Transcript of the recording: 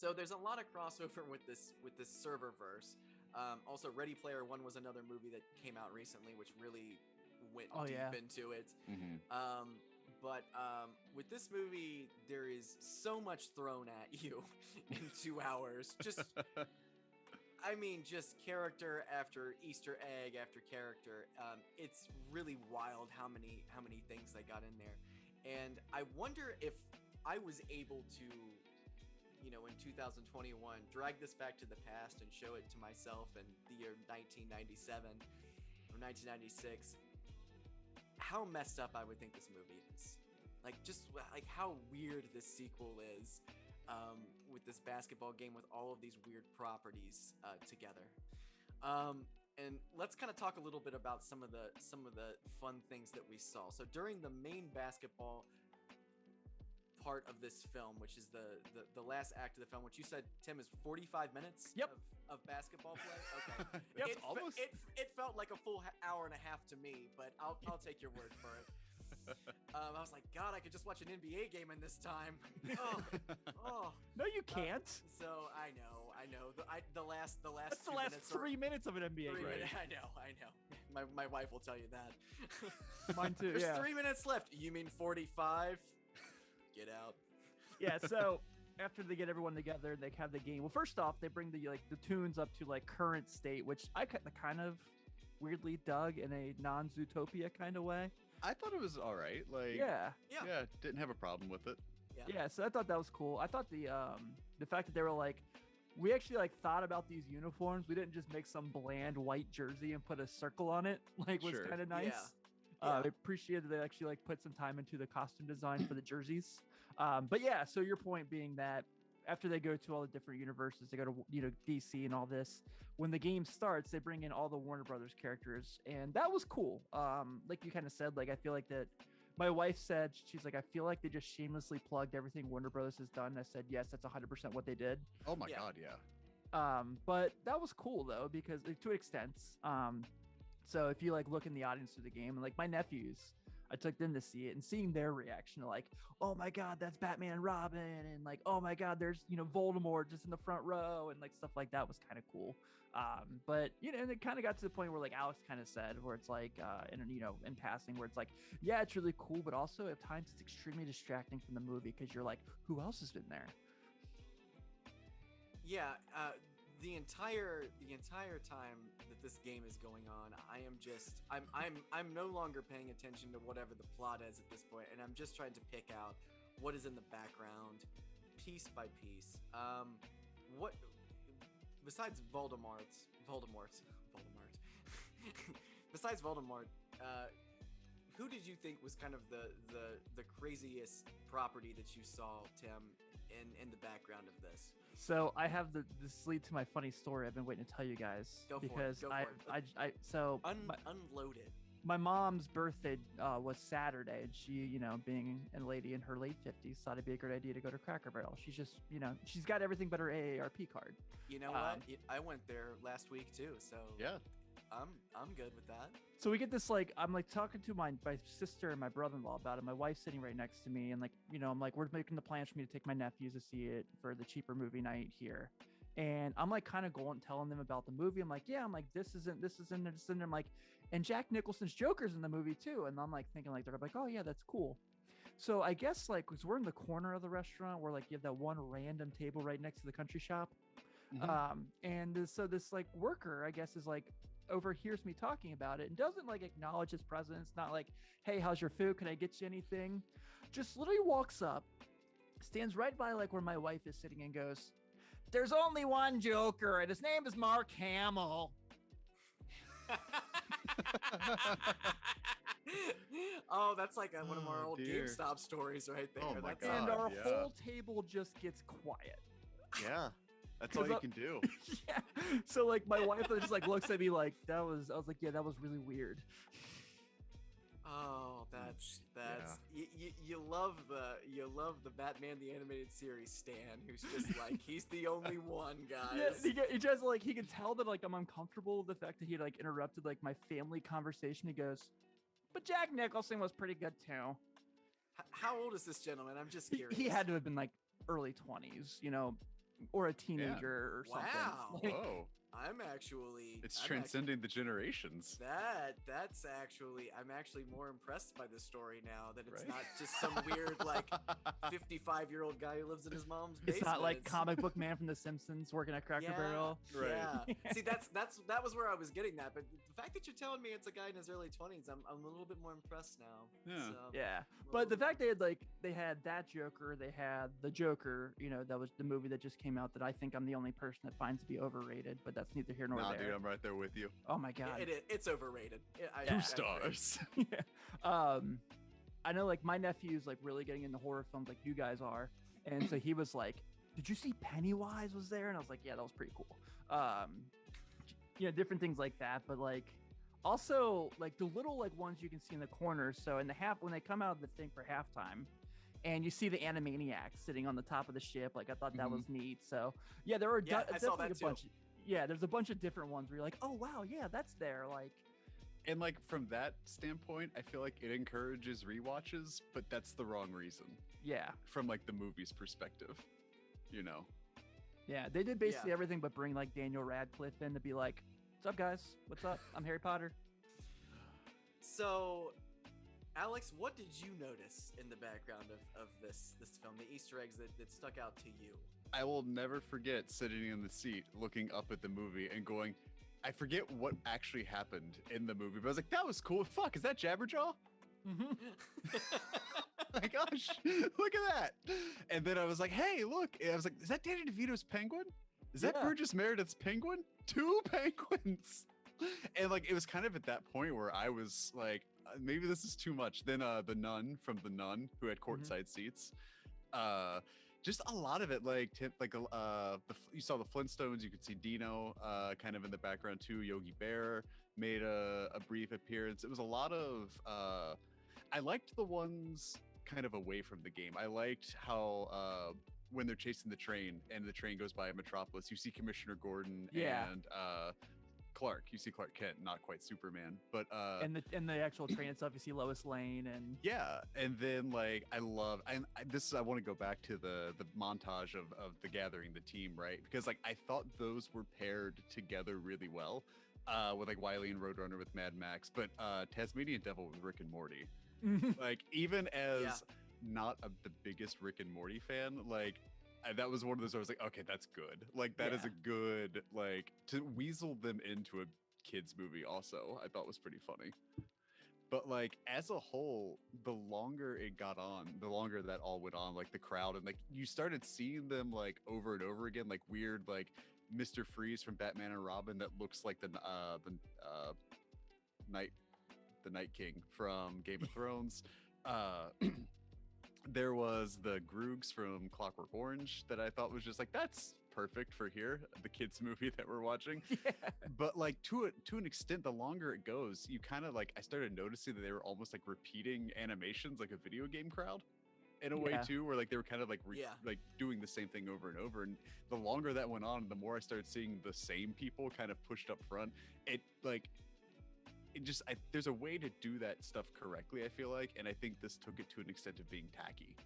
So there's a lot of crossover with this serververse. Also, Ready Player One was another movie that came out recently, which really went deep into it. But with this movie, there is so much thrown at you in 2 hours. Just character after Easter egg after character. It's really wild how many things they got in there. And I wonder if I was able to, in 2021, drag this back to the past and show it to myself in the year 1997 or 1996, how messed up I would think this movie is. Just how weird this sequel is, with this basketball game with all of these weird properties together. And let's kind of talk a little bit about some of the fun things that we saw. So during the main basketball part of this film, which is the last act of the film, which you said, Tim, is 45 minutes of basketball play. Okay. It felt like a full hour and a half to me, but I'll take your word for it. I was like, God, I could just watch an NBA game in this time. No, you can't. So I know. The last. That's the last 3 minutes of an NBA game. I know. My wife will tell you that. Mine too. There's 3 minutes left. You mean 45? Get out. Yeah. So after they get everyone together, they have the game. Well, first off, they bring the tunes up to current state, which I kind of weirdly dug in a non-Zootopia kind of way. I thought it was all right. Didn't have a problem with it. Yeah, so I thought that was cool. I thought the fact that they were we actually thought about these uniforms. We didn't just make some bland white jersey and put a circle on it. Was kind of nice. I appreciated that they actually put some time into the costume design for the jerseys. But yeah, so your point being that after they go to all the different universes, they go to DC and all this. When the game starts, they bring in all the Warner Brothers characters, and that was cool. Like you kind of said, I feel like that. My wife said, she's like, I feel like they just shamelessly plugged everything Warner Brothers has done. I said, yes, that's 100% what they did. Oh my God, yeah. But that was cool though, because to an extent. So if you look in the audience of the game, and my nephews, I took them to see it, and seeing their reaction to oh my God, that's Batman and Robin, and oh my God, there's Voldemort just in the front row, and stuff like that was kind of cool. But and it kind of got to the point where Alex kind of said, where it's in passing, where it's yeah, it's really cool, but also at times it's extremely distracting from the movie, because you're who else has been there? Yeah. The entire time that this game is going on, I'm no longer paying attention to whatever the plot is at this point, and I'm just trying to pick out what is in the background, piece by piece. What besides Voldemort, besides Voldemort, who did you think was kind of the craziest property that you saw, Tim, in the background of this? So I have this lead to my funny story I've been waiting to tell you guys. Go for it. Unload it. My mom's birthday was Saturday, and she, being a lady in her late 50s, thought it'd be a great idea to go to Cracker Barrel. She's just, she's got everything but her AARP card. You know what? I went there last week too, so yeah. I'm good with that. So we get this I'm talking to my sister and my brother-in-law about it. My wife's sitting right next to me, and I'm we're making the plans for me to take my nephews to see it for the cheaper movie night here. And I'm kind of going telling them about the movie. I'm this isn't. I'm and Jack Nicholson's Joker's in the movie too. And I'm thinking they're oh yeah, that's cool. So I guess because we're in the corner of the restaurant where you have that one random table right next to the country shop. Mm-hmm. So this worker, I guess, is overhears me talking about it and doesn't acknowledge his presence. Not hey, how's your food? Can I get you anything? Just literally walks up, stands right by where my wife is sitting, and goes, "There's only one Joker, and his name is Mark Hamill." Oh, that's one of our old GameStop stories right there. Oh my God, and our whole table just gets quiet. Yeah. That's all you can do. Yeah. So my wife just looks at me that was, I was yeah, that was really weird. Oh, that's you love the Batman the Animated Series stan, who's just he's the only one, guys. Yeah, he just he can tell that I'm uncomfortable with the fact that he interrupted my family conversation. He goes, but Jack Nicholson was pretty good too. How old is this gentleman? I'm just curious. He had to have been early 20s, or a teenager or something. Wow. Like, Whoa. It's transcending the generations. I'm actually more impressed by this story now, that it's not just some weird like 55-year-old guy who lives in his mom's basement. It's not like comic book man from The Simpsons working at Cracker Barrel. Right. Yeah. See, that was where I was getting that, but the fact that you're telling me it's a guy in his early 20s, I'm a little bit more impressed now. Yeah. So, Yeah. But the fact they had that Joker, they had the Joker, that was the movie that just came out that I think I'm the only person that finds to be overrated, but that's neither here nor there. Dude, I'm right there with you. Oh my God. It's overrated. 2 stars. Yeah. I know like my nephew's like really getting into horror films like you guys are. And so he was like, did you see Pennywise was there? And I was like, yeah, that was pretty cool. Different things like that. But like also like the little like ones you can see in the corners. So when they come out of the thing for halftime and you see the Animaniacs sitting on the top of the ship, like I thought that was neat. So yeah, there were I saw that too. bunch. Yeah, there's a bunch of different ones where you're like, oh wow, yeah, that's there. Like, and like from that standpoint, I feel like it encourages rewatches, but that's the wrong reason. Yeah. From like the movie's perspective, Yeah, they did basically everything but bring like Daniel Radcliffe in to be like, what's up guys? What's up? I'm Harry Potter. So, Alex, what did you notice in the background of this film, the Easter eggs that stuck out to you? I will never forget sitting in the seat, looking up at the movie and going, I forget what actually happened in the movie, but I was like, that was cool. Fuck, is that Jabberjaw? Mm-hmm. My gosh, look at that. And then I was like, hey, look. And I was like, is that Danny DeVito's penguin? Is that Burgess Meredith's penguin? 2 penguins. And like, it was kind of at that point where I was like, maybe this is too much. Then the nun from The Nun, who had courtside seats, just a lot of it, you saw the Flintstones, you could see Dino kind of in the background too. Yogi Bear made a brief appearance. It was a lot of I liked the ones kind of away from the game. I liked how when they're chasing the train and the train goes by Metropolis, you see Commissioner Gordon and Clark. You see Clark Kent, not quite Superman, but and the actual train itself, you see Lois Lane and and then like I want to go back to the montage of the gathering, the team, right? Because like I thought those were paired together really well with like Wile and Roadrunner with Mad Max, but Tasmanian Devil with Rick and Morty. Like even as not the biggest Rick and Morty fan, like that was one of those I was like, okay, that's good. Like that is a good, like, to weasel them into a kids movie also I thought was pretty funny. But like as a whole, the longer it got on, the longer that all went on, like the crowd, and like you started seeing them like over and over again, like weird like Mr. Freeze from Batman and Robin that looks like the Night King from Game of Thrones. There was the Groogs from Clockwork Orange that I thought was just like, that's perfect for here, the kids movie that we're watching. But like to an extent, the longer it goes, you kind of like, I started noticing that they were almost like repeating animations like a video game crowd in a way too, where like they were kind of like like doing the same thing over and over. And the longer that went on, the more I started seeing the same people kind of pushed up front. There's a way to do that stuff correctly, I feel like, and I think this took it to an extent of being tacky